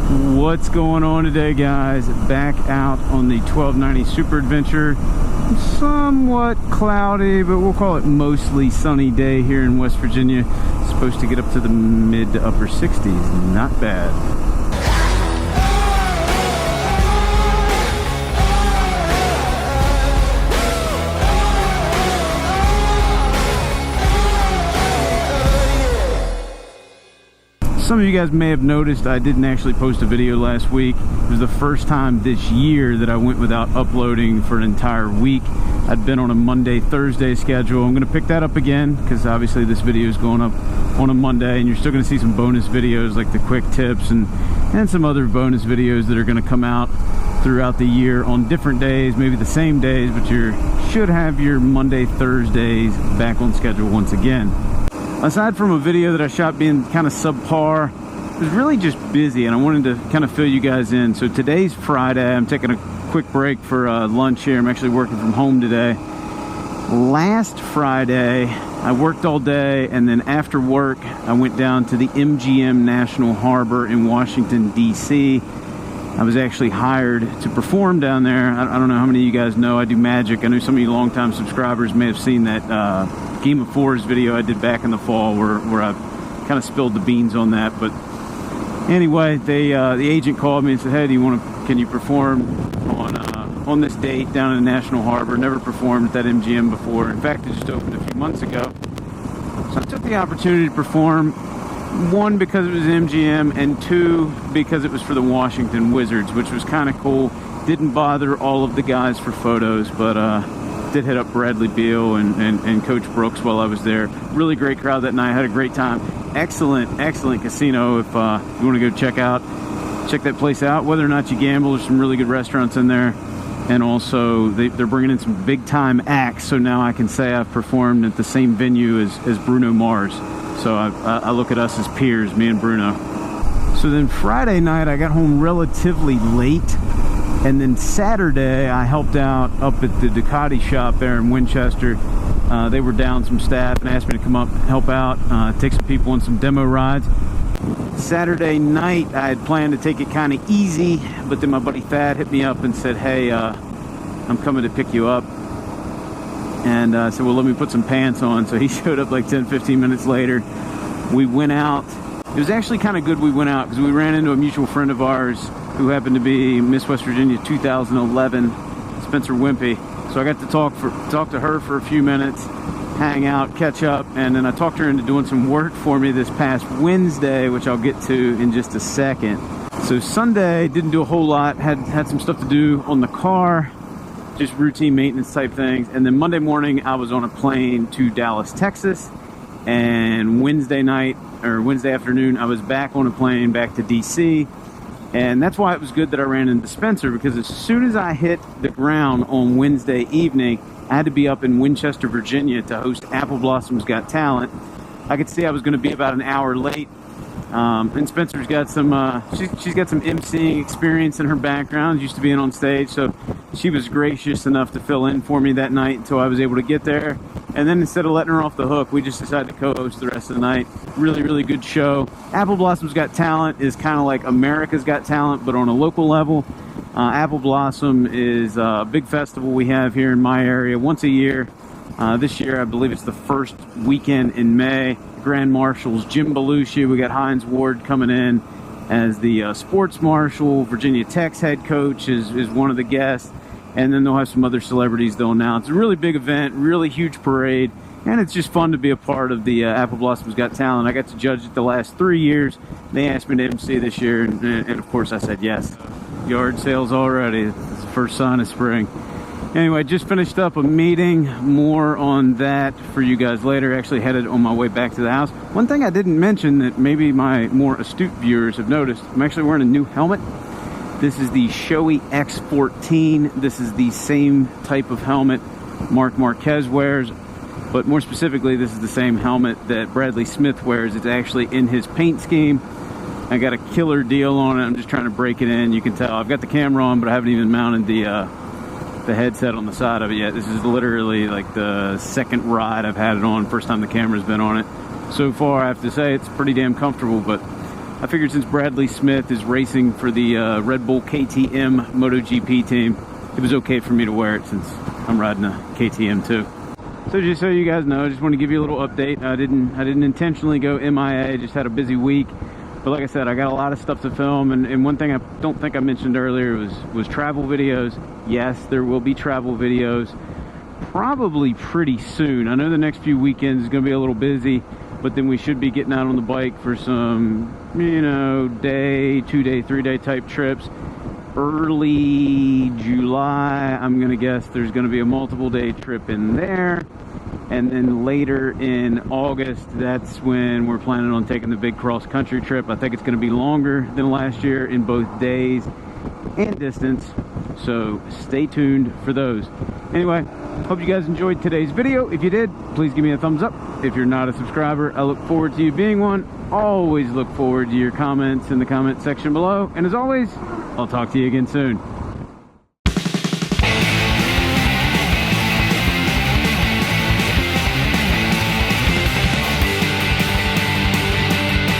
What's going on today, guys? Back out on the 1290 Super Adventure. Somewhat cloudy, but we'll call it mostly sunny day here in West Virginia. It's supposed to get up to the mid to upper 60s. Not bad. Some of you guys may have noticed I didn't actually post a video last week. It was the first time this year that I went without uploading for an entire week. I'd been on a Monday-Thursday schedule. I'm going to pick that up again because obviously this video is going up on a Monday, and you're still going to see some bonus videos like the quick tips and some other bonus videos that are going to come out throughout the year on different days, maybe the same days, but you should have your Monday-Thursdays back on schedule once again. Aside from a video that I shot being kind of subpar, it was really just busy, and I wanted to kind of fill you guys in. So today's Friday. I'm taking a quick break for lunch here. I'm actually working from home today. Last Friday, I worked all day, and then after work, I went down to the MGM National Harbor in Washington, D.C. I was actually hired to perform down there. I don't know how many of you guys know I do magic. I know some of you longtime subscribers may have seen that Game of Fours video I did back in the fall where I kind of spilled the beans on that. But anyway, the agent called me and said, hey, can you perform on this date down in the National Harbor? Never performed at that MGM before. In fact, it just opened a few months ago. So I took the opportunity to perform, one, because it was MGM, and two, because it was for the Washington Wizards, which was kind of cool. Didn't bother all of the guys for photos, but did hit up Bradley Beal and Coach Brooks while I was there. Really great crowd that night. Had a great time. Excellent casino. If you want to go check that place out. Whether or not you gamble, there's some really good restaurants in there. And also, they're bringing in some big-time acts, so now I can say I've performed at the same venue as Bruno Mars. So I look at us as peers, me and Bruno. So then Friday night, I got home relatively late. And then Saturday, I helped out up at the Ducati shop there in Winchester. They were down some staff and asked me to come up and help out, take some people on some demo rides. Saturday night, I had planned to take it kind of easy, but then my buddy Thad hit me up and said, hey, I'm coming to pick you up. And I said, well, let me put some pants on. So he showed up like 10-15 minutes later. We went out. It was actually kind of good we went out because we ran into a mutual friend of ours who happened to be Miss West Virginia 2011, Spencer Wimpy. So I got to talk to her for a few minutes, hang out, catch up, and then I talked her into doing some work for me this past Wednesday, which I'll get to in just a second. So Sunday, didn't do a whole lot, had some stuff to do on the car, just routine maintenance type things. And then Monday morning, I was on a plane to Dallas, Texas, and Wednesday afternoon, I was back on a plane back to DC. And that's why it was good that I ran into Spencer, because as soon as I hit the ground on Wednesday evening, I had to be up in Winchester, Virginia to host Apple Blossom's Got Talent. I could see I was going to be about an hour late. And Spencer's got some, she's got some emceeing experience in her background, used to being on stage, so she was gracious enough to fill in for me that night until I was able to get there. And then instead of letting her off the hook, we just decided to co-host the rest of the night. Really, really good show. Apple Blossom's Got Talent is kind of like America's Got Talent, but on a local level. Apple Blossom is a big festival we have here in my area once a year. This year, I believe it's the first weekend in May. Grand Marshals Jim Belushi. We got Hines Ward coming in as the sports marshal. Virginia Tech's head coach is one of the guests. And then they'll have some other celebrities they'll announce. It's a really big event, really huge parade, and it's just fun to be a part of the Apple Blossom's Got Talent. I got to judge it the last 3 years. They asked me to MC this year, and of course I said yes. Yard sales already. It's the first sign of spring. Anyway, just finished up a meeting. More on that for you guys later. Actually headed on my way back to the house. One thing I didn't mention that maybe my more astute viewers have noticed, I'm actually wearing a new helmet. This is the Shoei X14. This is the same type of helmet Marc Marquez wears, but more specifically, this is the same helmet that Bradley Smith wears. It's actually in his paint scheme. I got a killer deal on it. I'm just trying to break it in. You can tell I've got the camera on, but I haven't even mounted the headset on the side of it yet. This is literally like the second ride I've had it on. First time the camera's been on it. So far, I have to say it's pretty damn comfortable, but I figured since Bradley Smith is racing for the Red Bull KTM MotoGP team, it was okay for me to wear it since I'm riding a KTM too. So just so you guys know, I just want to give you a little update. I didn't intentionally go MIA, just had a busy week. But like I said, I got a lot of stuff to film, and one thing I don't think I mentioned earlier was travel videos. Yes, there will be travel videos, probably pretty soon. I know the next few weekends is going to be a little busy, but then we should be getting out on the bike for some, you know, day, 2-day, 3-day type trips. Early July, I'm going to guess there's going to be a multiple day trip in there. And then later in August, that's when we're planning on taking the big cross-country trip. I think it's going to be longer than last year in both days and distance. So stay tuned for those. Anyway, hope you guys enjoyed today's video. If you did, please give me a thumbs up. If you're not a subscriber, I look forward to you being one. Always look forward to your comments in the comment section below. And as always, I'll talk to you again soon.